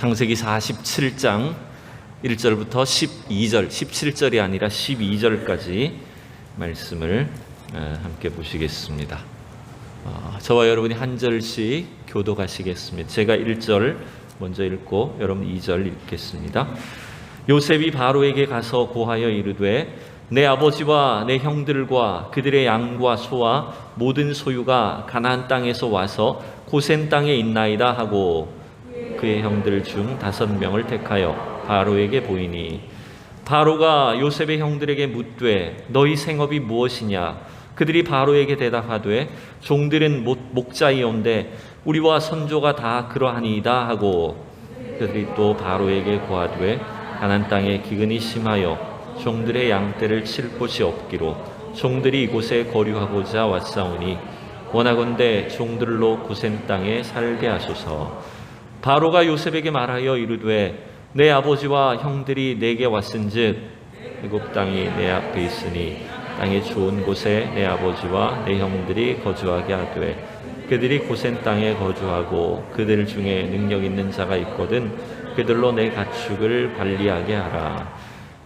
창세기 47장 1절부터 12절, 17절이 아니라 12절까지 말씀을 함께 보시겠습니다. 저와 여러분이 한 절씩 교독하시겠습니다. 제가 1절 먼저 읽고 여러분 2절 읽겠습니다. 요셉이 바로에게 가서 고하여 이르되 내 아버지와 내 형들과 그들의 양과 소와 모든 소유가 가나안 땅에서 와서 고센 땅에 있나이다 하고 그의 형들 중 5명을 택하여 바로에게 보이니 바로가 요셉의 형들에게 묻되 너희 생업이 무엇이냐? 그들이 바로에게 대답하되 종들은 목자이온데 우리와 선조가 다 그러하니이다 하고 그들이 또 바로에게 고하되 가나안 땅에 기근이 심하여 종들의 양떼를 칠 곳이 없기로 종들이 이곳에 거류하고자 왔사오니 원하건대 종들로 고센 땅에 살게 하소서. 바로가 요셉에게 말하여 이르되 내 아버지와 형들이 내게 왔은즉 애굽 땅이 내 앞에 있으니 땅의 좋은 곳에 내 아버지와 내 형들이 거주하게 하되 그들이 고센 땅에 거주하고 그들 중에 능력 있는 자가 있거든 그들로 내 가축을 관리하게 하라.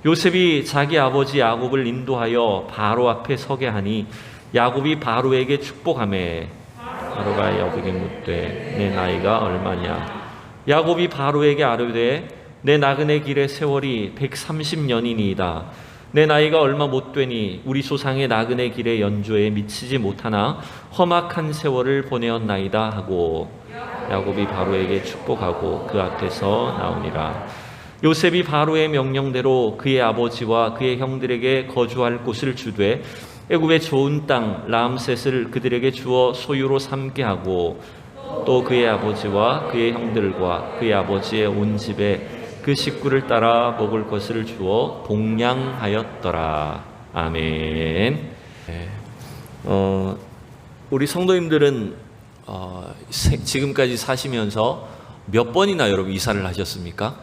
요셉이 자기 아버지 야곱을 인도하여 바로 앞에 서게 하니 야곱이 바로에게 축복하매 바로가 야곱에게 묻되 내 나이가 얼마냐? 야곱이 바로에게 아뢰되 내 나그네 길의 세월이 130년이니이다. 내 나이가 얼마 못 되니 우리 조상의 나그네 길의 연조에 미치지 못하나 험악한 세월을 보내었나이다 하고 야곱이 바로에게 축복하고 그 앞에서 나오니라. 요셉이 바로의 명령대로 그의 아버지와 그의 형들에게 거주할 곳을 주되 애굽의 좋은 땅 람셋을 그들에게 주어 소유로 삼게 하고 또 그의 아버지와 그의 형들과 그의 아버지의 온 집에 그 식구를 따라 먹을 것을 주어 복량하였더라. 아멘. 우리 성도님들은 지금까지 사시면서 몇 번이나 여러분 이사를 하셨습니까?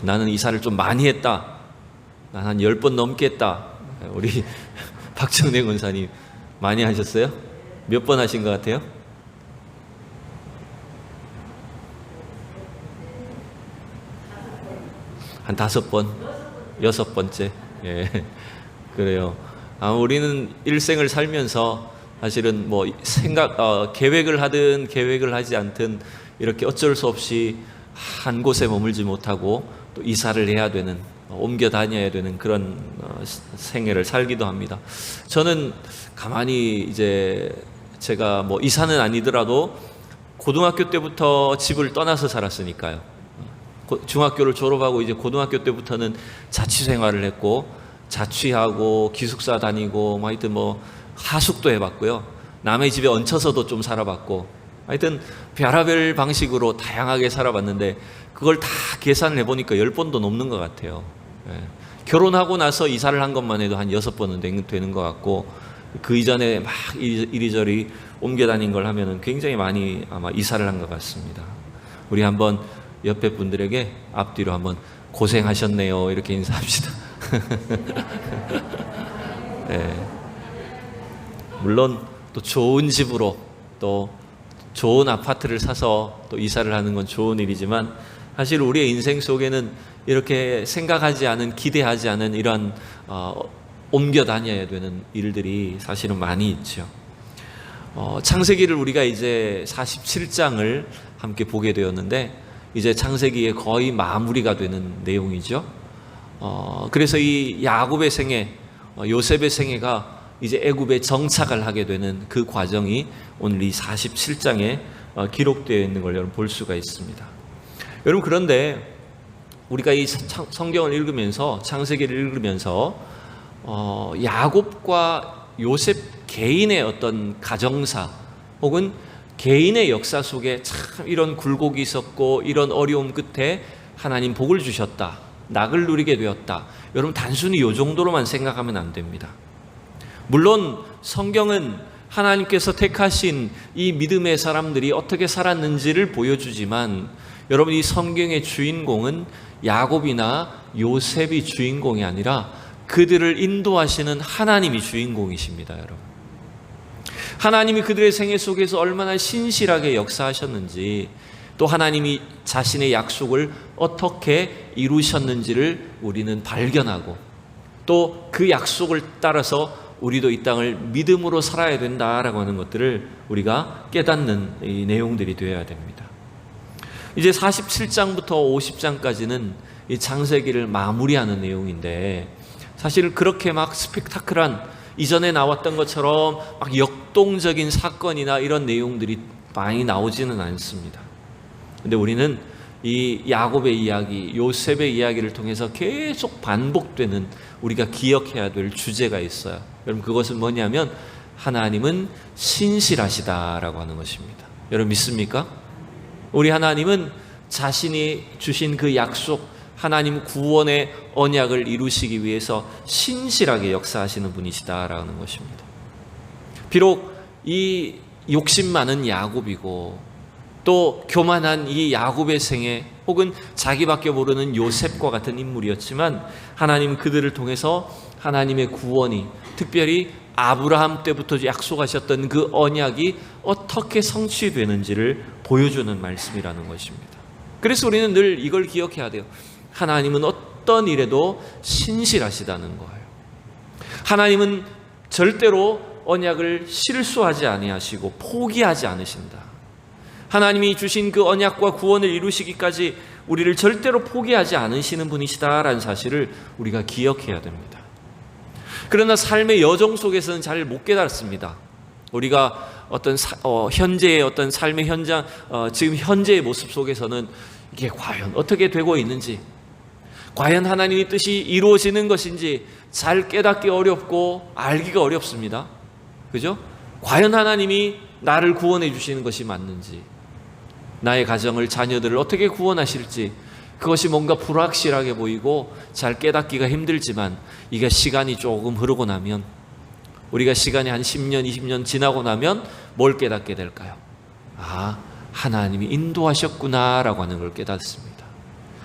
나는 이사를 좀 많이 했다. 난 한 10번 넘게 했다. 우리 박정래 권사님 많이 하셨어요? 몇 번 하신 것 같아요? 한 5번, 6번째. 예, 그래요. 우리는 일생을 살면서 사실은 뭐 계획을 하든 계획을 하지 않든 이렇게 어쩔 수 없이 한 곳에 머물지 못하고 또 이사를 해야 되는, 옮겨 다녀야 되는 그런 생애를 살기도 합니다. 저는 가만히 이제 제가 뭐 이사는 아니더라도 고등학교 때부터 집을 떠나서 살았으니까요. 중학교를 졸업하고 이제 고등학교 때부터는 자취 생활을 했고 자취하고 기숙사 다니고 하여튼 뭐 하숙도 해봤고요. 남의 집에 얹혀서도 좀 살아봤고 하여튼 별하별 방식으로 다양하게 살아봤는데 그걸 다 계산을 해보니까 10번도 넘는 것 같아요. 예. 결혼하고 나서 이사를 한 것만 해도 한 6번은 되는 것 같고 그 이전에 막 이리저리 옮겨 다닌 걸 하면은 굉장히 많이 아마 이사를 한 것 같습니다. 우리 한번 옆에 분들에게 앞뒤로 한번 고생하셨네요 이렇게 인사합시다. 네. 물론 또 좋은 집으로 또 좋은 아파트를 사서 또 이사를 하는 건 좋은 일이지만 사실 우리의 인생 속에는 이렇게 생각하지 않은 기대하지 않은 이런 옮겨 다녀야 되는 일들이 사실은 많이 있죠. 창세기를 우리가 이제 47장을 함께 보게 되었는데 이제 창세기의 거의 마무리가 되는 내용이죠. 그래서 이 야곱의 생애, 요셉의 생애가 이제 애굽에 정착을 하게 되는 그 과정이 오늘 이 47장에 기록되어 있는 걸 여러분 볼 수가 있습니다. 여러분 그런데 우리가 이 성경을 읽으면서 창세기를 읽으면서 야곱과 요셉 개인의 어떤 가정사 혹은 개인의 역사 속에 참 이런 굴곡이 있었고 이런 어려움 끝에 하나님 복을 주셨다. 낙을 누리게 되었다. 여러분 단순히 이 정도로만 생각하면 안 됩니다. 물론 성경은 하나님께서 택하신 이 믿음의 사람들이 어떻게 살았는지를 보여주지만 여러분 이 성경의 주인공은 야곱이나 요셉이 주인공이 아니라 그들을 인도하시는 하나님이 주인공이십니다. 여러분 하나님이 그들의 생애 속에서 얼마나 신실하게 역사하셨는지 또 하나님이 자신의 약속을 어떻게 이루셨는지를 우리는 발견하고 또 그 약속을 따라서 우리도 이 땅을 믿음으로 살아야 된다라고 하는 것들을 우리가 깨닫는 이 내용들이 되어야 됩니다. 이제 47장부터 50장까지는 이 창세기를 마무리하는 내용인데, 사실 그렇게 막 스펙타클한 이전에 나왔던 것처럼 막 역동적인 사건이나 이런 내용들이 많이 나오지는 않습니다. 근데 우리는 이 야곱의 이야기, 요셉의 이야기를 통해서 계속 반복되는 우리가 기억해야 될 주제가 있어요. 여러분, 그것은 뭐냐면 하나님은 신실하시다라고 하는 것입니다. 여러분 믿습니까? 우리 하나님은 자신이 주신 그 약속, 하나님 구원의 언약을 이루시기 위해서 신실하게 역사하시는 분이시다라는 것입니다. 비록 이 욕심 많은 야곱이고 또 교만한 이 야곱의 생애, 혹은 자기밖에 모르는 요셉과 같은 인물이었지만 하나님 그들을 통해서 하나님의 구원이, 특별히 아브라함 때부터 약속하셨던 그 언약이 어떻게 성취되는지를 보여주는 말씀이라는 것입니다. 그래서 우리는 늘 이걸 기억해야 돼요. 하나님은 어떤 일에도 신실하시다는 거예요. 하나님은 절대로 언약을 실수하지 아니하시고 포기하지 않으신다. 하나님이 주신 그 언약과 구원을 이루시기까지 우리를 절대로 포기하지 않으시는 분이시다라는 사실을 우리가 기억해야 됩니다. 그러나 삶의 여정 속에서는 잘 못 깨달습니다. 우리가 어떤 현재의 어떤 삶의 현장, 지금 현재의 모습 속에서는 이게 과연 어떻게 되고 있는지, 과연 하나님의 뜻이 이루어지는 것인지 잘 깨닫기 어렵고 알기가 어렵습니다. 그죠? 과연 하나님이 나를 구원해 주시는 것이 맞는지, 나의 가정을, 자녀들을 어떻게 구원하실지, 그것이 뭔가 불확실하게 보이고 잘 깨닫기가 힘들지만, 이게 시간이 조금 흐르고 나면, 우리가 시간이 한 10년, 20년 지나고 나면 뭘 깨닫게 될까요? 아, 하나님이 인도하셨구나라고 하는 걸 깨닫습니다.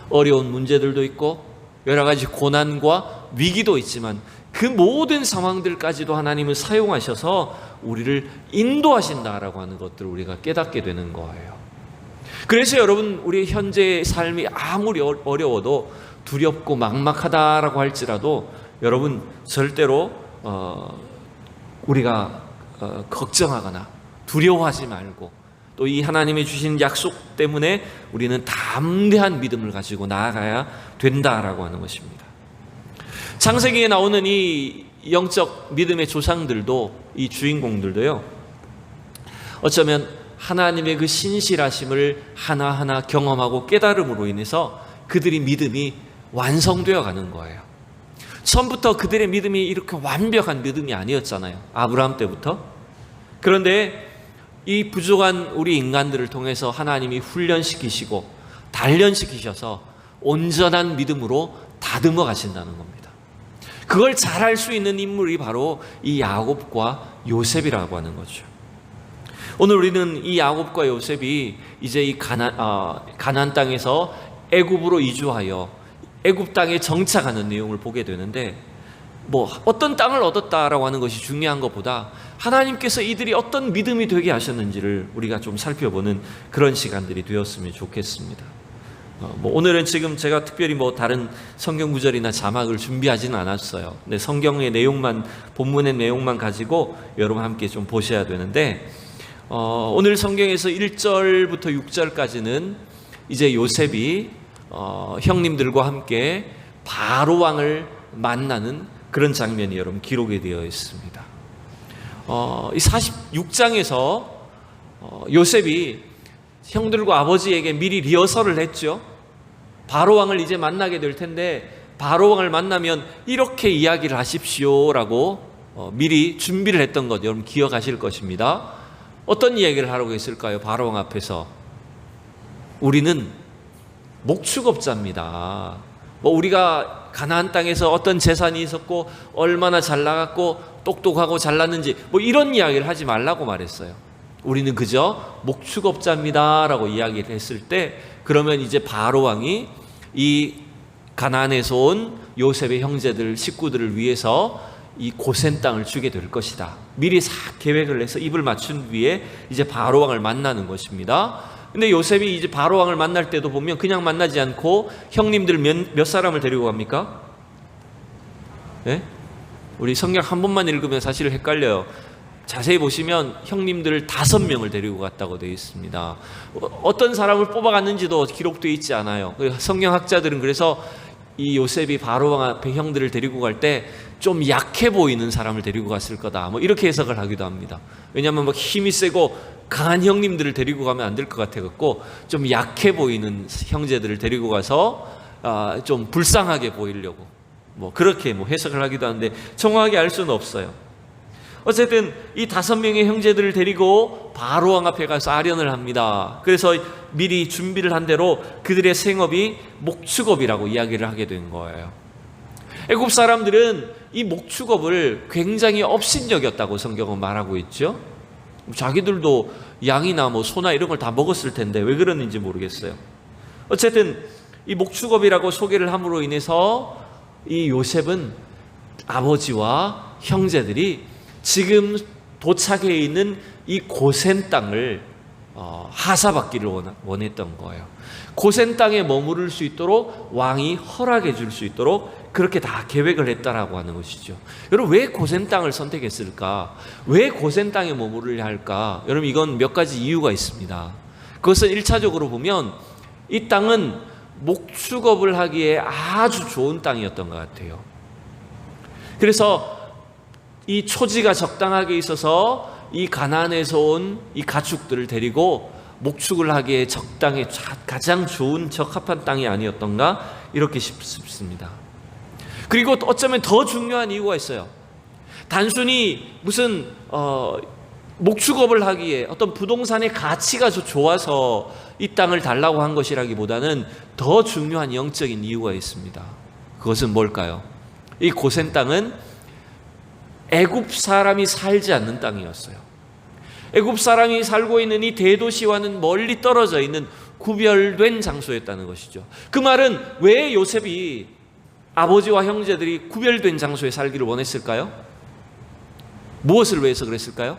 어려운 문제들도 있고 여러 가지 고난과 위기도 있지만 그 모든 상황들까지도 하나님을 사용하셔서 우리를 인도하신다라고 하는 것들을 우리가 깨닫게 되는 거예요. 그래서 여러분, 우리 현재의 삶이 아무리 어려워도 두렵고 막막하다라고 할지라도 여러분 절대로 우리가 걱정하거나 두려워하지 말고, 또 이 하나님이 주신 약속 때문에 우리는 담대한 믿음을 가지고 나아가야 된다라고 하는 것입니다. 창세기에 나오는 이 영적 믿음의 조상들도, 이 주인공들도요, 어쩌면 하나님의 그 신실하심을 하나하나 경험하고 깨달음으로 인해서 그들의 믿음이 완성되어 가는 거예요. 처음부터 그들의 믿음이 이렇게 완벽한 믿음이 아니었잖아요. 아브라함 때부터. 그런데 이 부족한 우리 인간들을 통해서 하나님이 훈련시키시고 단련시키셔서 온전한 믿음으로 다듬어 가신다는 겁니다. 그걸 잘할 수 있는 인물이 바로 이 야곱과 요셉이라고 하는 거죠. 오늘 우리는 이 야곱과 요셉이 이제 이 가나안 땅에서 애굽으로 이주하여 애굽 땅에 정착하는 내용을 보게 되는데, 뭐 어떤 땅을 얻었다라고 하는 것이 중요한 것보다 하나님께서 이들이 어떤 믿음이 되게 하셨는지를 우리가 좀 살펴보는 그런 시간들이 되었으면 좋겠습니다. 오늘은 지금 제가 특별히 다른 성경 구절이나 자막을 준비하지는 않았어요. 근데 성경의 내용만, 본문의 내용만 가지고 여러분 함께 좀 보셔야 되는데, 오늘 성경에서 1절부터 6절까지는 이제 요셉이 형님들과 함께 바로 왕을 만나는 그런 장면이 여러분 기록이 되어 있습니다. 이 46장에서 요셉이 형들과 아버지에게 미리 리허설을 했죠. 바로 왕을 이제 만나게 될 텐데 바로 왕을 만나면 이렇게 이야기를 하십시오라고 미리 준비를 했던 것 여러분 기억하실 것입니다. 어떤 이야기를 하라고 했을까요? 바로 왕 앞에서 우리는 목축업자입니다. 우리가 가나안 땅에서 어떤 재산이 있었고 얼마나 잘 나갔고 똑똑하고 잘났는지 이런 이야기를 하지 말라고 말했어요. 우리는 그저 목축업자입니다 라고 이야기를 했을 때, 그러면 이제 바로 왕이 이 가나안에서 온 요셉의 형제들 식구들을 위해서 이 고센 땅을 주게 될 것이다. 미리 싹 계획을 해서 입을 맞춘 뒤에 이제 바로 왕을 만나는 것입니다. 근데 요셉이 이제 바로 왕을 만날 때도 보면 그냥 만나지 않고 형님들 몇 사람을 데리고 갑니까? 네? 우리 성경 한 번만 읽으면 사실 헷갈려요. 자세히 보시면 형님들 5명을 데리고 갔다고 되어 있습니다. 어떤 사람을 뽑아갔는지도 기록되어 있지 않아요. 성경학자들은 그래서 이 요셉이 바로 왕 앞에 형들을 데리고 갈 때 좀 약해 보이는 사람을 데리고 갔을 거다, 뭐 이렇게 해석을 하기도 합니다. 왜냐하면 막 힘이 세고 강한 형님들을 데리고 가면 안 될 것 같아갖고 좀 약해 보이는 형제들을 데리고 가서 좀 불쌍하게 보이려고 뭐 그렇게 뭐 해석을 하기도 하는데 정확하게 알 수는 없어요. 어쨌든 이 5명의 형제들을 데리고 바로 왕 앞에 가서 아련을 합니다. 그래서 미리 준비를 한 대로 그들의 생업이 목축업이라고 이야기를 하게 된 거예요. 애굽 사람들은 이 목축업을 굉장히 업신여겼다고 성경은 말하고 있죠. 자기들도 양이나 뭐 소나 이런 걸 다 먹었을 텐데 왜 그러는지 모르겠어요. 어쨌든 이 목축업이라고 소개를 함으로 인해서 이 요셉은 아버지와 형제들이 지금 도착해 있는 이 고센 땅을 하사받기를 원했던 거예요. 고센 땅에 머무를 수 있도록 왕이 허락해 줄 수 있도록 그렇게 다 계획을 했다라고 하는 것이죠. 여러분, 왜 고센 땅을 선택했을까? 왜 고센 땅에 머무르려 할까? 여러분, 이건 몇 가지 이유가 있습니다. 그것은 1차적으로 보면 이 땅은 목축업을 하기에 아주 좋은 땅이었던 것 같아요. 그래서 이 초지가 적당하게 있어서 이 가나안에서 온 이 가축들을 데리고 목축을 하기에 적당히 가장 좋은 적합한 땅이 아니었던가 이렇게 싶습니다. 그리고 또 어쩌면 더 중요한 이유가 있어요. 단순히 무슨 목축업을 하기에 어떤 부동산의 가치가 좋아서 이 땅을 달라고 한 것이라기보다는 더 중요한 영적인 이유가 있습니다. 그것은 뭘까요? 이 고센 땅은 애굽 사람이 살지 않는 땅이었어요. 애굽 사람이 살고 있는 이 대도시와는 멀리 떨어져 있는 구별된 장소였다는 것이죠. 그 말은 왜 요셉이 아버지와 형제들이 구별된 장소에 살기를 원했을까요? 무엇을 위해서 그랬을까요?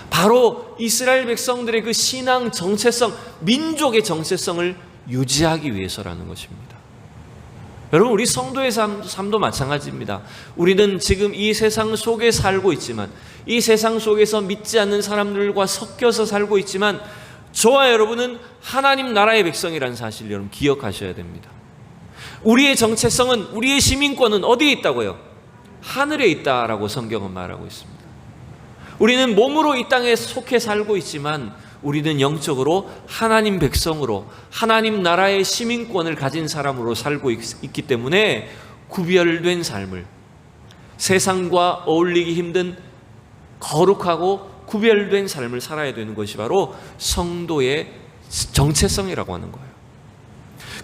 바로 이스라엘 백성들의 그 신앙 정체성, 민족의 정체성을 유지하기 위해서라는 것입니다. 여러분, 우리 성도의 삶도 마찬가지입니다. 우리는 지금 이 세상 속에 살고 있지만, 이 세상 속에서 믿지 않는 사람들과 섞여서 살고 있지만, 저와 여러분은 하나님 나라의 백성이라는 사실을 여러분 기억하셔야 됩니다. 우리의 정체성은, 우리의 시민권은 어디에 있다고요? 하늘에 있다라고 성경은 말하고 있습니다. 우리는 몸으로 이 땅에 속해 살고 있지만 우리는 영적으로 하나님 백성으로 하나님 나라의 시민권을 가진 사람으로 살고 있기 때문에 구별된 삶을, 세상과 어울리기 힘든 거룩하고 구별된 삶을 살아야 되는 것이 바로 성도의 정체성이라고 하는 거예요.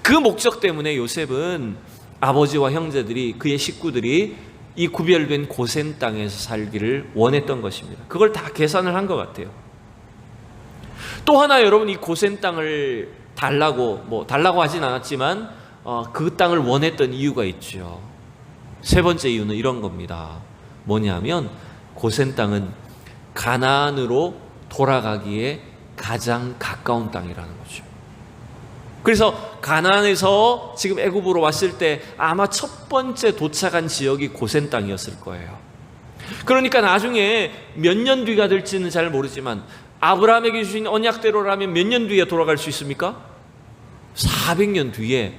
그 목적 때문에 요셉은 아버지와 형제들이, 그의 식구들이 이 구별된 고센 땅에서 살기를 원했던 것입니다. 그걸 다 계산을 한 것 같아요. 또 하나, 여러분, 이 고센 땅을 달라고 하진 않았지만 그 땅을 원했던 이유가 있죠. 세 번째 이유는 이런 겁니다. 뭐냐면 고센 땅은 가나안으로 돌아가기에 가장 가까운 땅이라는 거죠. 그래서 가나안에서 지금 애굽으로 왔을 때 아마 첫 번째 도착한 지역이 고센 땅이었을 거예요. 그러니까 나중에 몇 년 뒤가 될지는 잘 모르지만 아브라함에게 주신 언약대로라면 몇 년 뒤에 돌아갈 수 있습니까? 400년 뒤에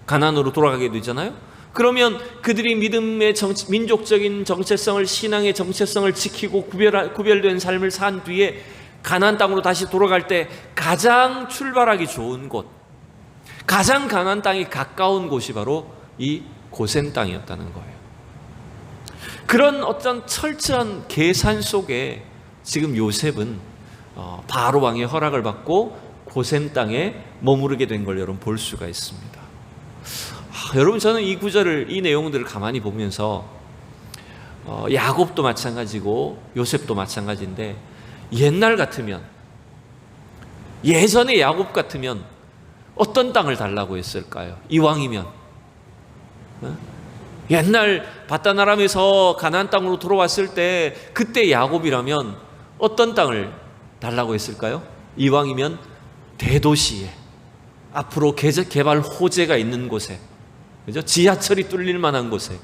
가나안으로 돌아가게 되잖아요. 그러면 그들이 믿음의 민족적인 정체성을, 신앙의 정체성을 지키고 구별된 삶을 산 뒤에 가나안 땅으로 다시 돌아갈 때 가장 출발하기 좋은 곳, 가장 가나안 땅이 가까운 곳이 바로 이 고센 땅이었다는 거예요. 그런 어떤 철저한 계산 속에 지금 요셉은 바로 왕의 허락을 받고 고센 땅에 머무르게 된 걸 여러분 볼 수가 있습니다. 여러분, 저는 이 구절을, 이 내용들을 가만히 보면서 야곱도 마찬가지고 요셉도 마찬가지인데, 옛날 같으면, 예전의 야곱 같으면 어떤 땅을 달라고 했을까요? 이왕이면 옛날 바다나람에서 가나안 땅으로 들어왔을 때 그때 야곱이라면 어떤 땅을 달라고 했을까요? 이왕이면 대도시에, 앞으로 개발 호재가 있는 곳에, 그죠? 지하철이 뚫릴 만한 곳에,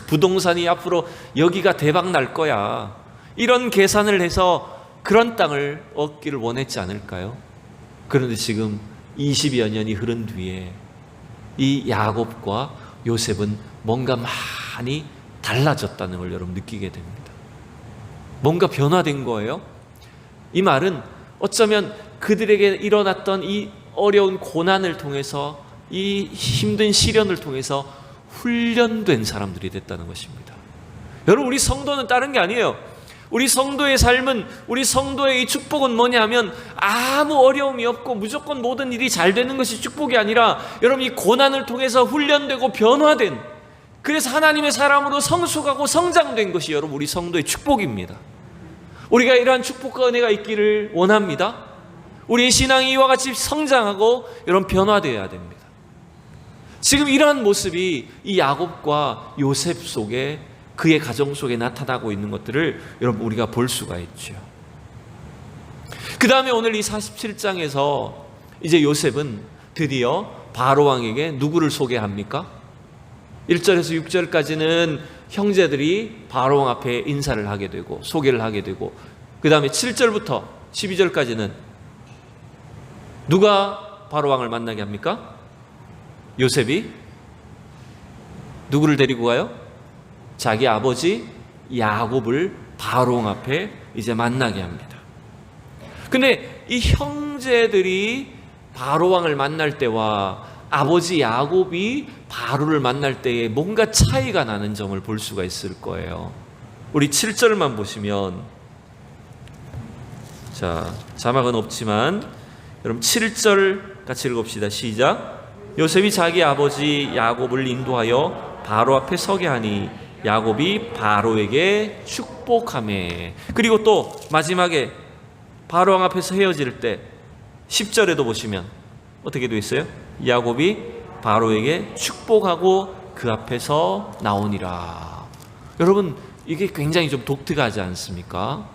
부동산이 앞으로 여기가 대박 날 거야, 이런 계산을 해서 그런 땅을 얻기를 원했지 않을까요? 그런데 지금 20여 년이 흐른 뒤에 이 야곱과 요셉은 뭔가 많이 달라졌다는 걸 여러분 느끼게 됩니다. 뭔가 변화된 거예요. 이 말은 어쩌면 그들에게 일어났던 이 어려운 고난을 통해서, 이 힘든 시련을 통해서 훈련된 사람들이 됐다는 것입니다. 여러분, 우리 성도는 다른 게 아니에요. 우리 성도의 삶은, 우리 성도의 이 축복은 뭐냐면 아무 어려움이 없고 무조건 모든 일이 잘 되는 것이 축복이 아니라, 여러분, 이 고난을 통해서 훈련되고 변화된, 그래서 하나님의 사람으로 성숙하고 성장된 것이 여러분 우리 성도의 축복입니다. 우리가 이러한 축복과 은혜가 있기를 원합니다. 우리의 신앙이 이와 같이 성장하고 여러분 변화되어야 됩니다. 지금 이러한 모습이 이 야곱과 요셉 속에, 그의 가정 속에 나타나고 있는 것들을 여러분 우리가 볼 수가 있죠. 그 다음에 오늘 이 47장에서 이제 요셉은 드디어 바로 왕에게 누구를 소개합니까? 1절에서 6절까지는 형제들이 바로 왕 앞에 인사를 하게 되고 소개를 하게 되고, 그 다음에 7절부터 12절까지는 누가 바로 왕을 만나게 합니까? 요셉이 누구를 데리고 가요? 자기 아버지 야곱을 바로 왕 앞에 이제 만나게 합니다. 근데 이 형제들이 바로 왕을 만날 때와 아버지 야곱이 바로를 만날 때에 뭔가 차이가 나는 점을 볼 수가 있을 거예요. 우리 7절만 보시면, 자, 자막은 없지만 여러분 7절 같이 읽읍시다. 시작. 요셉이 자기 아버지 야곱을 인도하여 바로 앞에 서게 하니 야곱이 바로에게 축복하매. 그리고 또 마지막에 바로 왕 앞에서 헤어질 때 10절에도 보시면 어떻게 되어 있어요? 야곱이 바로에게 축복하고 그 앞에서 나오니라. 여러분, 이게 굉장히 좀 독특하지 않습니까?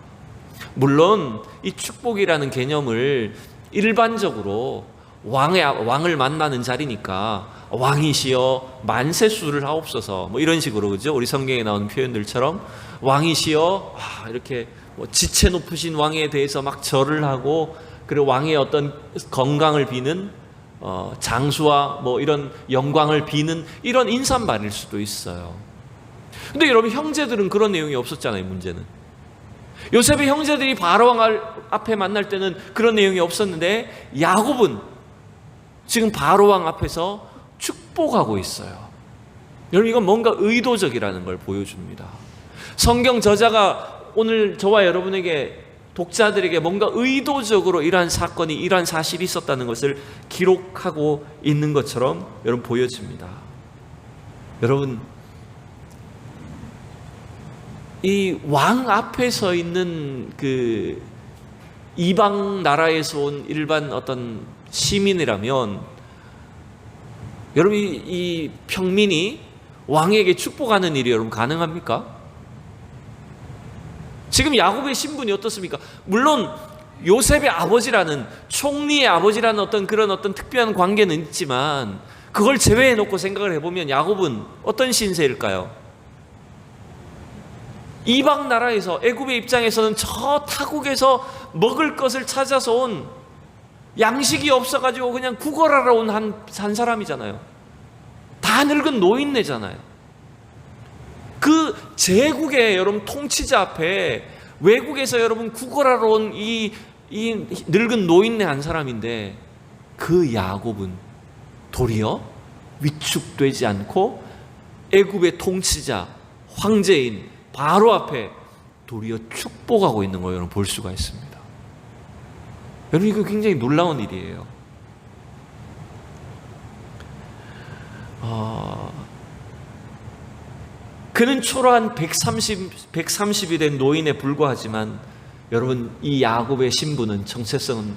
물론 이 축복이라는 개념을 일반적으로 왕을 만나는 자리니까 왕이시여 만세수를 하옵소서, 뭐 이런 식으로, 그죠? 우리 성경에 나오는 표현들처럼 왕이시여, 이렇게 뭐 지체 높으신 왕에 대해서 막 절을 하고, 그리고 왕의 어떤 건강을 비는 장수와 뭐 이런 영광을 비는 이런 인사말일 수도 있어요. 근데 여러분, 형제들은 그런 내용이 없었잖아요. 문제는 요셉의 형제들이 바로 왕 앞에 만날 때는 그런 내용이 없었는데, 야곱은 지금 바로 왕 앞에서 축복하고 있어요. 여러분, 이건 뭔가 의도적이라는 걸 보여줍니다. 성경 저자가 오늘 저와 여러분에게, 독자들에게 뭔가 의도적으로 이러한 사건이, 이러한 사실이 있었다는 것을 기록하고 있는 것처럼 여러분 보여집니다. 여러분, 이 왕 앞에 서 있는 그 이방 나라에서 온 일반 어떤 시민이라면, 여러분 이 평민이 왕에게 축복하는 일이 여러분 가능합니까? 지금 야곱의 신분이 어떻습니까? 물론 요셉의 아버지라는, 총리의 아버지라는 어떤 그런 어떤 특별한 관계는 있지만, 그걸 제외해 놓고 생각을 해보면 야곱은 어떤 신세일까요? 이방 나라에서, 애굽의 입장에서는 저 타국에서 먹을 것을 찾아서 온, 양식이 없어가지고 그냥 구걸하러 온 한 사람이잖아요. 다 늙은 노인네잖아요. 그 제국의 여러분 통치자 앞에 외국에서 여러분 구걸하러 온 이 늙은 노인네 한 사람인데, 그 야곱은 도리어 위축되지 않고 애굽의 통치자, 황제인 바로 앞에 도리어 축복하고 있는 걸 여러분 볼 수가 있습니다. 여러분, 이거 굉장히 놀라운 일이에요. 그는 초라한 130이 된 노인에 불과하지만, 여러분 이 야곱의 신분은, 정체성은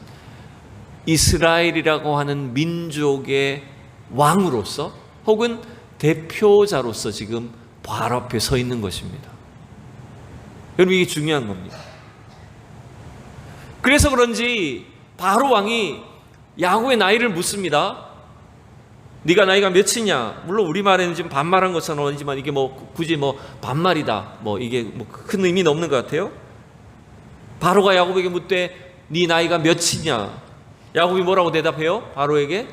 이스라엘이라고 하는 민족의 왕으로서 혹은 대표자로서 지금 바로 앞에 서 있는 것입니다. 여러분, 이게 중요한 겁니다. 그래서 그런지 바로 왕이 야곱의 나이를 묻습니다. 네가 나이가 몇이냐? 물론 우리말에는 지금 반말한 것처럼 하지만 이게 뭐 굳이 뭐 반말이다, 뭐 이게 뭐 큰 의미는 없는 것 같아요. 바로가 야곱에게 묻되 네 나이가 몇이냐? 야곱이 뭐라고 대답해요? 바로에게.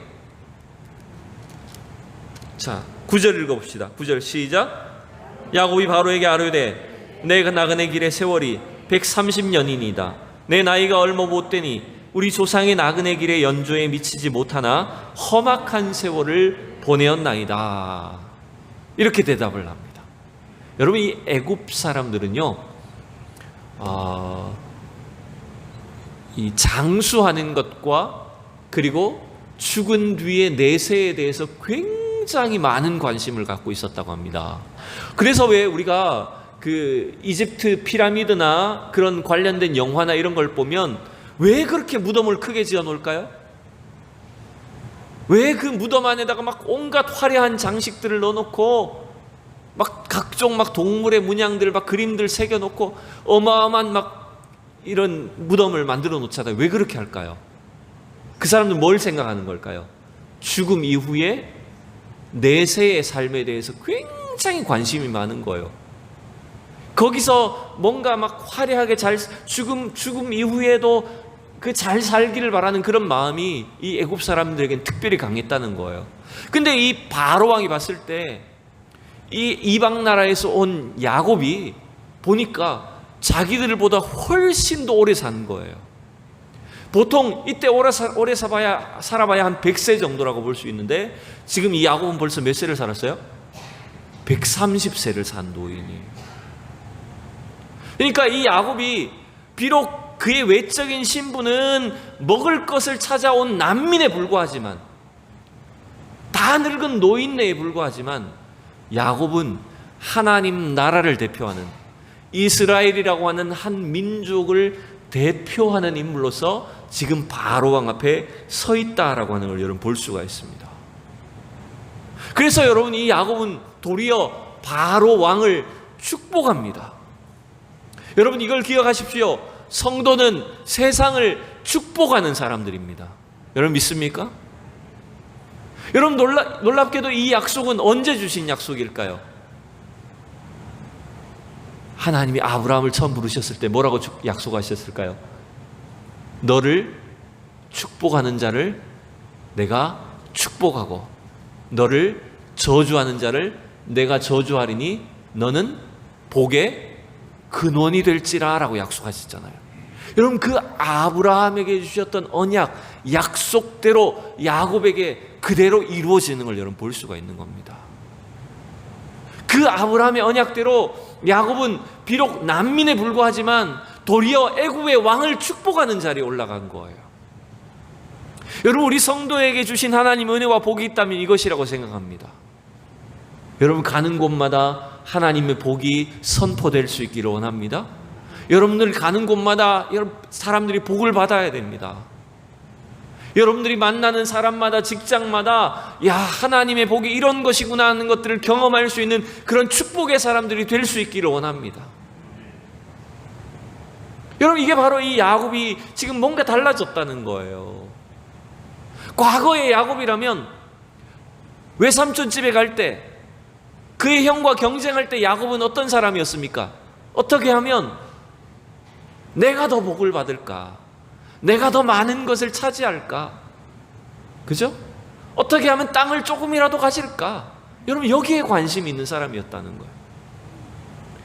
자, 9절 읽어봅시다. 9절 시작. 야곱이 바로에게 아뢰되 내가 나그네 길의 세월이 130년이니이다. 내 나이가 얼마 못 되니 우리 조상의 나그네 길의 연조에 미치지 못하나 험악한 세월을 보내었나이다. 이렇게 대답을 합니다. 여러분, 이 애굽 사람들은요, 이 장수하는 것과 그리고 죽은 뒤의 내세에 대해서 굉장히 많은 관심을 갖고 있었다고 합니다. 그래서 왜 우리가 그 이집트 피라미드나 그런 관련된 영화나 이런 걸 보면 왜 그렇게 무덤을 크게 지어 놓을까요? 왜 그 무덤 안에다가 막 온갖 화려한 장식들을 넣어놓고 막 각종 막 동물의 문양들 막 그림들 새겨놓고 어마어마한 막 이런 무덤을 만들어 놓잖아요. 왜 그렇게 할까요? 그 사람들 뭘 생각하는 걸까요? 죽음 이후에 내세의 삶에 대해서 굉장히 관심이 많은 거예요. 거기서 뭔가 막 화려하게 잘 죽음 이후에도 그 잘 살기를 바라는 그런 마음이 이 애굽 사람들에겐 특별히 강했다는 거예요. 근데 이 바로 왕이 봤을 때 이 이방 나라에서 온 야곱이 보니까 자기들보다 훨씬 더 오래 산 거예요. 보통 이때 오래 살아봐야 한 100세 정도라고 볼 수 있는데 지금 이 야곱은 벌써 몇 세를 살았어요? 130세를 산 노인이에요. 그러니까 이 야곱이 비록 그의 외적인 신분은 먹을 것을 찾아온 난민에 불과하지만, 다 늙은 노인네에 불과하지만, 야곱은 하나님 나라를 대표하는 이스라엘이라고 하는 한 민족을 대표하는 인물로서 지금 바로 왕 앞에 서 있다라고 하는 걸 여러분 볼 수가 있습니다. 그래서 여러분, 이 야곱은 도리어 바로 왕을 축복합니다. 여러분, 이걸 기억하십시오. 성도는 세상을 축복하는 사람들입니다. 여러분 믿습니까? 여러분, 놀랍게도 이 약속은 언제 주신 약속일까요? 하나님이 아브라함을 처음 부르셨을 때 뭐라고 약속하셨을까요? 너를 축복하는 자를 내가 축복하고 너를 저주하는 자를 내가 저주하리니 너는 복의 근원이 될지라 라고 약속하셨잖아요. 여러분, 그 아브라함에게 주셨던 언약, 약속대로 야곱에게 그대로 이루어지는 걸 여러분 볼 수가 있는 겁니다. 그 아브라함의 언약대로 야곱은 비록 난민에 불과하지만 도리어 애굽의 왕을 축복하는 자리에 올라간 거예요. 여러분, 우리 성도에게 주신 하나님의 은혜와 복이 있다면 이것이라고 생각합니다. 여러분, 가는 곳마다 하나님의 복이 선포될 수 있기를 원합니다. 여러분들 가는 곳마다 사람들이 복을 받아야 됩니다. 여러분들이 만나는 사람마다, 직장마다 야, 하나님의 복이 이런 것이구나 하는 것들을 경험할 수 있는 그런 축복의 사람들이 될 수 있기를 원합니다. 여러분, 이게 바로 이 야곱이 지금 뭔가 달라졌다는 거예요. 과거의 야곱이라면 외삼촌 집에 갈 때 그의 형과 경쟁할 때 야곱은 어떤 사람이었습니까? 어떻게 하면 내가 더 복을 받을까? 내가 더 많은 것을 차지할까? 그죠? 어떻게 하면 땅을 조금이라도 가질까? 여러분, 여기에 관심이 있는 사람이었다는 거예요.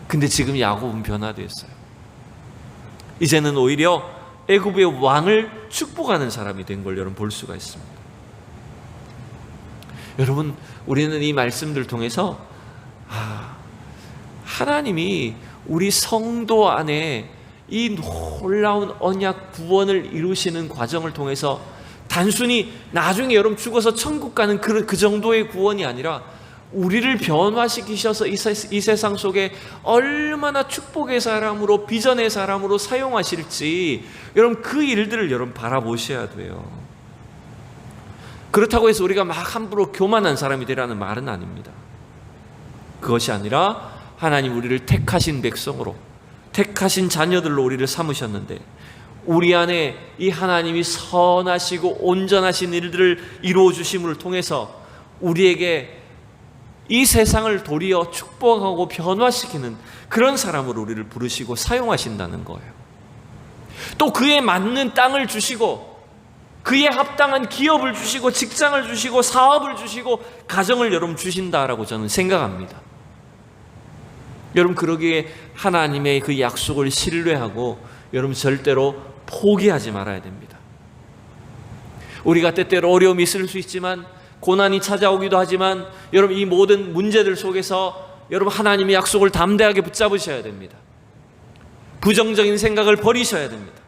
근데 지금 야곱은 변화됐어요. 이제는 오히려 애굽의 왕을 축복하는 사람이 된 걸 여러분 볼 수가 있습니다. 여러분, 우리는 이 말씀들 통해서 하나님이 우리 성도 안에 이 놀라운 언약 구원을 이루시는 과정을 통해서 단순히 나중에 여러분 죽어서 천국 가는 그 정도의 구원이 아니라 우리를 변화시키셔서 이 세상 속에 얼마나 축복의 사람으로, 비전의 사람으로 사용하실지 여러분 그 일들을 여러분 바라보셔야 돼요. 그렇다고 해서 우리가 막 함부로 교만한 사람이 되라는 말은 아닙니다. 그것이 아니라 하나님 우리를 택하신 백성으로, 택하신 자녀들로 우리를 삼으셨는데 우리 안에 이 하나님이 선하시고 온전하신 일들을 이루어 주심을 통해서 우리에게 이 세상을 도리어 축복하고 변화시키는 그런 사람으로 우리를 부르시고 사용하신다는 거예요. 또 그에 맞는 땅을 주시고 그에 합당한 기업을 주시고 직장을 주시고 사업을 주시고 가정을 여러분 주신다라고 저는 생각합니다. 여러분 그러기에 하나님의 그 약속을 신뢰하고 여러분 절대로 포기하지 말아야 됩니다. 우리가 때때로 어려움이 있을 수 있지만 고난이 찾아오기도 하지만 여러분 이 모든 문제들 속에서 여러분 하나님의 약속을 담대하게 붙잡으셔야 됩니다. 부정적인 생각을 버리셔야 됩니다.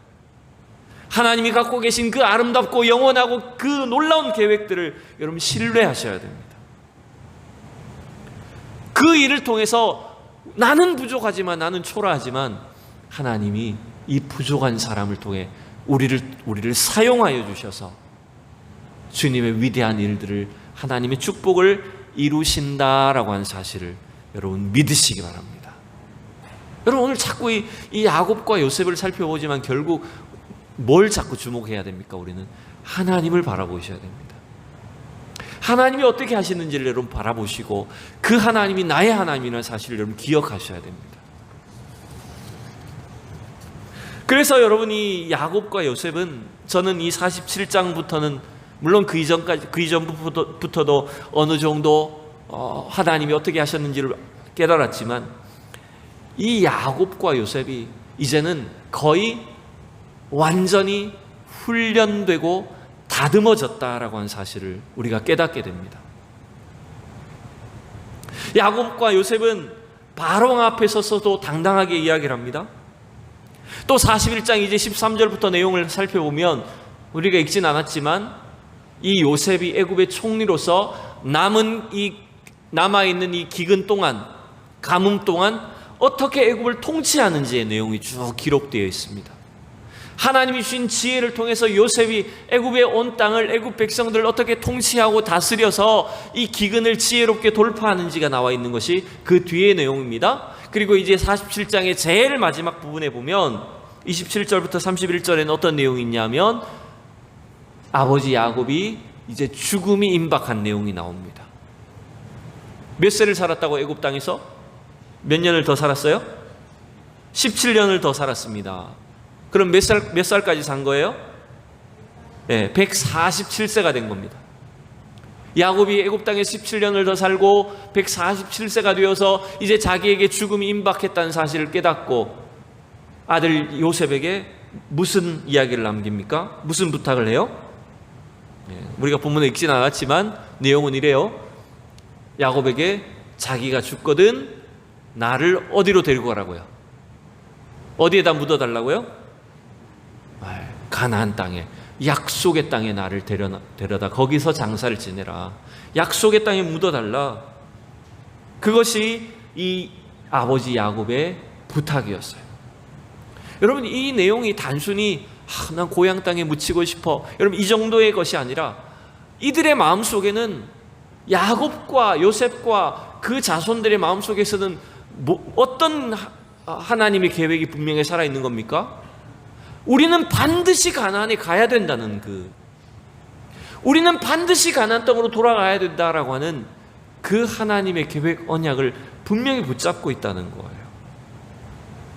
하나님이 갖고 계신 그 아름답고 영원하고 그 놀라운 계획들을 여러분 신뢰하셔야 됩니다. 그 일을 통해서 나는 부족하지만 나는 초라하지만 하나님이 이 부족한 사람을 통해 우리를 사용하여 주셔서 주님의 위대한 일들을 하나님의 축복을 이루신다라고 하는 사실을 여러분 믿으시기 바랍니다. 여러분 오늘 자꾸 이 야곱과 요셉을 살펴보지만 결국 뭘 자꾸 주목해야 됩니까? 우리는 하나님을 바라보셔야 됩니다. 하나님이 어떻게 하시는지를 여러분 바라보시고 그 하나님이 나의 하나님이라는 사실을 여러분 기억하셔야 됩니다. 그래서 여러분 이 야곱과 요셉은 저는 이 47장부터는 물론 그 이전부터도 어느 정도 하나님이 어떻게 하셨는지를 깨달았지만 이 야곱과 요셉이 이제는 거의 완전히 훈련되고 다듬어졌다라고 하는 사실을 우리가 깨닫게 됩니다. 야곱과 요셉은 바로 앞에 서서도 당당하게 이야기를 합니다. 또 41장 이제 13절부터 내용을 살펴보면 우리가 읽진 않았지만 이 요셉이 애굽의 총리로서 남아있는 이 기근 동안 가뭄 동안 어떻게 애굽을 통치하는지의 내용이 쭉 기록되어 있습니다. 하나님이 주신 지혜를 통해서 요셉이 애굽의 온 땅을 애굽 백성들을 어떻게 통치하고 다스려서 이 기근을 지혜롭게 돌파하는지가 나와 있는 것이 그 뒤의 내용입니다. 그리고 이제 47장의 제일 마지막 부분에 보면 27절부터 31절에는 어떤 내용이 있냐면 아버지 야곱이 이제 죽음이 임박한 내용이 나옵니다. 몇 세를 살았다고 애굽 땅에서? 몇 년을 더 살았어요? 17년을 더 살았습니다. 그럼 몇 살까지 산 거예요? 네, 147세가 된 겁니다. 야곱이 애굽 땅에 17년을 더 살고 147세가 되어서 이제 자기에게 죽음이 임박했다는 사실을 깨닫고 아들 요셉에게 무슨 이야기를 남깁니까? 무슨 부탁을 해요? 우리가 본문에 읽진 않았지만 내용은 이래요. 야곱에게 자기가 죽거든 나를 어디로 데리고 가라고요? 어디에다 묻어달라고요? 가나안 땅에, 약속의 땅에 나를 데려다 거기서 장사를 지내라. 약속의 땅에 묻어달라. 그것이 이 아버지 야곱의 부탁이었어요. 여러분 이 내용이 단순히 난 고향 땅에 묻히고 싶어, 여러분 이 정도의 것이 아니라 이들의 마음속에는 야곱과 요셉과 그 자손들의 마음속에서는 어떤 하나님의 계획이 분명히 살아있는 겁니까? 우리는 반드시 가나안에 가야 된다는 우리는 반드시 가나안 땅으로 돌아가야 된다라고 하는 그 하나님의 계획 언약을 분명히 붙잡고 있다는 거예요.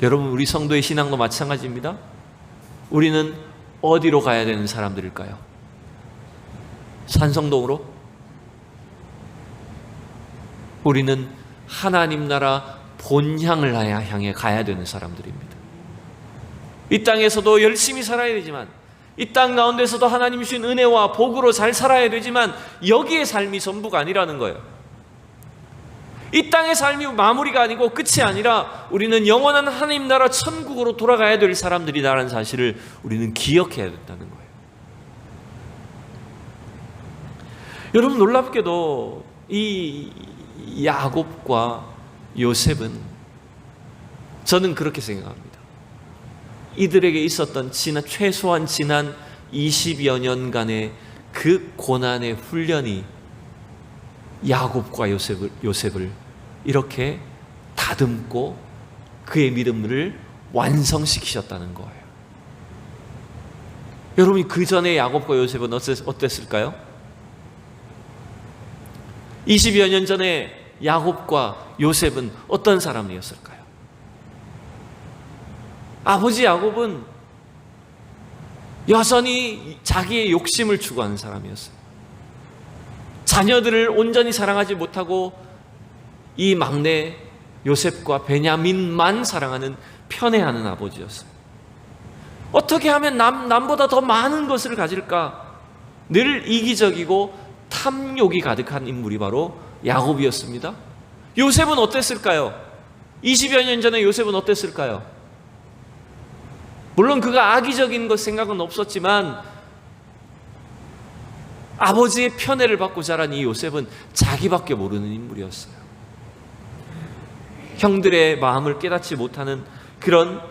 여러분 우리 성도의 신앙도 마찬가지입니다. 우리는 어디로 가야 되는 사람들일까요? 산성동으로? 우리는 하나님 나라 본향을 향해 가야 되는 사람들입니다. 이 땅에서도 열심히 살아야 되지만, 이 땅 가운데서도 하나님이 주신 은혜와 복으로 잘 살아야 되지만 여기에 삶이 전부가 아니라는 거예요. 이 땅의 삶이 마무리가 아니고 끝이 아니라 우리는 영원한 하나님 나라 천국으로 돌아가야 될 사람들이라는 사실을 우리는 기억해야 된다는 거예요. 여러분 놀랍게도 이 야곱과 요셉은 저는 그렇게 생각합니다. 이들에게 있었던 최소한 지난 20여 년간의 그 고난의 훈련이 야곱과 요셉을 이렇게 다듬고 그의 믿음을 완성시키셨다는 거예요. 여러분이 그 전에 야곱과 요셉은 어땠을까요? 20여 년 전에 야곱과 요셉은 어떤 사람이었을까요? 아버지 야곱은 여전히 자기의 욕심을 추구하는 사람이었어요. 자녀들을 온전히 사랑하지 못하고 이 막내 요셉과 베냐민만 사랑하는 편애하는 아버지였어요. 어떻게 하면 남보다 더 많은 것을 가질까? 늘 이기적이고 탐욕이 가득한 인물이 바로 야곱이었습니다. 요셉은 어땠을까요? 20여 년 전에 요셉은 어땠을까요? 물론 그가 악의적인 것 생각은 없었지만 아버지의 편애를 받고 자란 이 요셉은 자기밖에 모르는 인물이었어요. 형들의 마음을 깨닫지 못하는 그런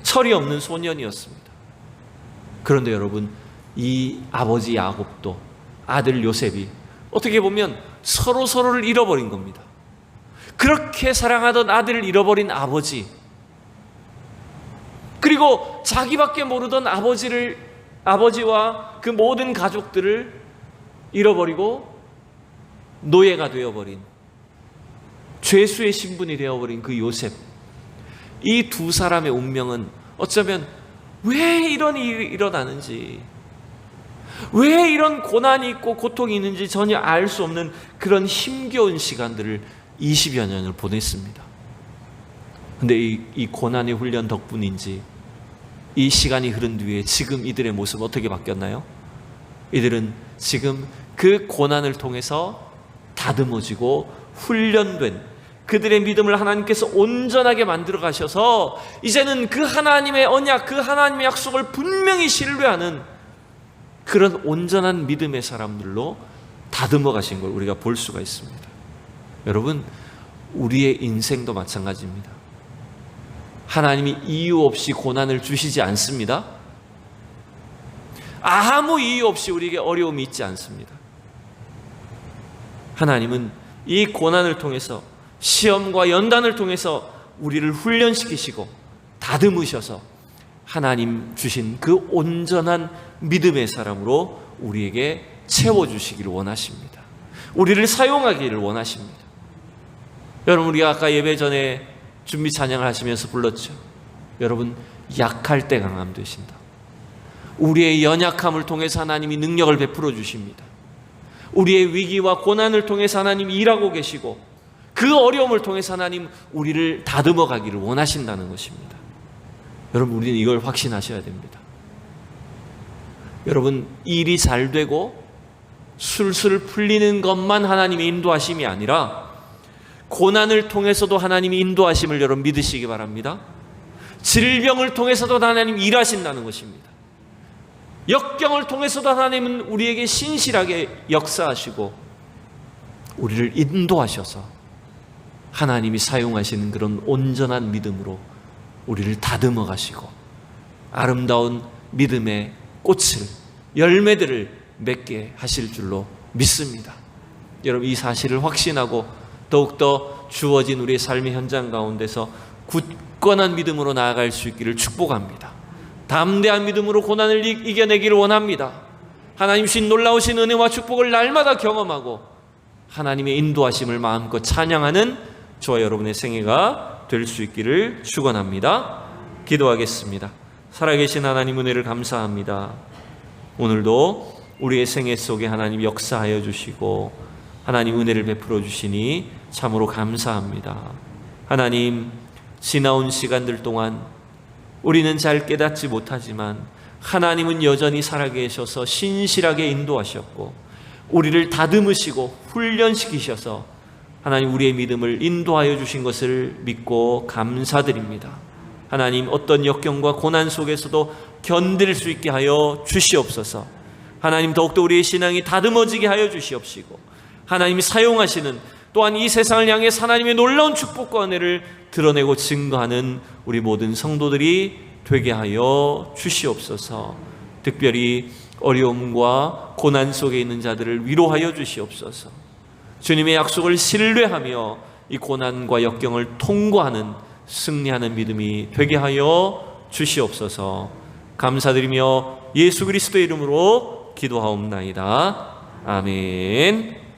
철이 없는 소년이었습니다. 그런데 여러분, 이 아버지 야곱도 아들 요셉이 어떻게 보면 서로를 잃어버린 겁니다. 그렇게 사랑하던 아들을 잃어버린 아버지, 그리고 자기밖에 모르던 아버지와 그 모든 가족들을 잃어버리고 노예가 되어버린, 죄수의 신분이 되어버린 그 요셉, 이 두 사람의 운명은 어쩌면 왜 이런 일이 일어나는지, 왜 이런 고난이 있고 고통이 있는지 전혀 알 수 없는 그런 힘겨운 시간들을 20여 년을 보냈습니다. 근데 이 고난의 훈련 덕분인지 이 시간이 흐른 뒤에 지금 이들의 모습 어떻게 바뀌었나요? 이들은 지금 그 고난을 통해서 다듬어지고 훈련된, 그들의 믿음을 하나님께서 온전하게 만들어 가셔서 이제는 그 하나님의 언약, 그 하나님의 약속을 분명히 신뢰하는 그런 온전한 믿음의 사람들로 다듬어 가신 걸 우리가 볼 수가 있습니다. 여러분, 우리의 인생도 마찬가지입니다. 하나님이 이유 없이 고난을 주시지 않습니다. 아무 이유 없이 우리에게 어려움이 있지 않습니다. 하나님은 이 고난을 통해서, 시험과 연단을 통해서 우리를 훈련시키시고 다듬으셔서 하나님 주신 그 온전한 믿음의 사람으로 우리에게 채워주시기를 원하십니다. 우리를 사용하기를 원하십니다. 여러분, 우리가 아까 예배 전에 준비 찬양을 하시면서 불렀죠. 여러분, 약할 때 강함 되신다. 우리의 연약함을 통해서 하나님이 능력을 베풀어 주십니다. 우리의 위기와 고난을 통해서 하나님이 일하고 계시고 그 어려움을 통해서 하나님 우리를 다듬어 가기를 원하신다는 것입니다. 여러분, 우리는 이걸 확신하셔야 됩니다. 여러분, 일이 잘 되고 술술 풀리는 것만 하나님의 인도하심이 아니라 고난을 통해서도 하나님이 인도하심을 여러분 믿으시기 바랍니다. 질병을 통해서도 하나님 일하신다는 것입니다. 역경을 통해서도 하나님은 우리에게 신실하게 역사하시고 우리를 인도하셔서 하나님이 사용하시는 그런 온전한 믿음으로 우리를 다듬어 가시고 아름다운 믿음의 꽃을, 열매들을 맺게 하실 줄로 믿습니다. 여러분, 이 사실을 확신하고 더욱더 주어진 우리의 삶의 현장 가운데서 굳건한 믿음으로 나아갈 수 있기를 축복합니다. 담대한 믿음으로 고난을 이겨내기를 원합니다. 하나님 신 놀라우신 은혜와 축복을 날마다 경험하고 하나님의 인도하심을 마음껏 찬양하는 저와 여러분의 생애가 될 수 있기를 축원합니다. 기도하겠습니다. 살아계신 하나님, 은혜를 감사합니다. 오늘도 우리의 생애 속에 하나님 역사하여 주시고 하나님 은혜를 베풀어 주시니 참으로 감사합니다. 하나님, 지나온 시간들 동안 우리는 잘 깨닫지 못하지만 하나님은 여전히 살아계셔서 신실하게 인도하셨고 우리를 다듬으시고 훈련시키셔서 하나님 우리의 믿음을 인도하여 주신 것을 믿고 감사드립니다. 하나님, 어떤 역경과 고난 속에서도 견딜 수 있게 하여 주시옵소서. 하나님, 더욱더 우리의 신앙이 다듬어지게 하여 주시옵시고 하나님이 사용하시는, 또한 이 세상을 향해 하나님의 놀라운 축복과 은혜를 드러내고 증거하는 우리 모든 성도들이 되게 하여 주시옵소서. 특별히 어려움과 고난 속에 있는 자들을 위로하여 주시옵소서. 주님의 약속을 신뢰하며 이 고난과 역경을 통과하는, 승리하는 믿음이 되게 하여 주시옵소서. 감사드리며 예수 그리스도의 이름으로 기도하옵나이다. 아멘.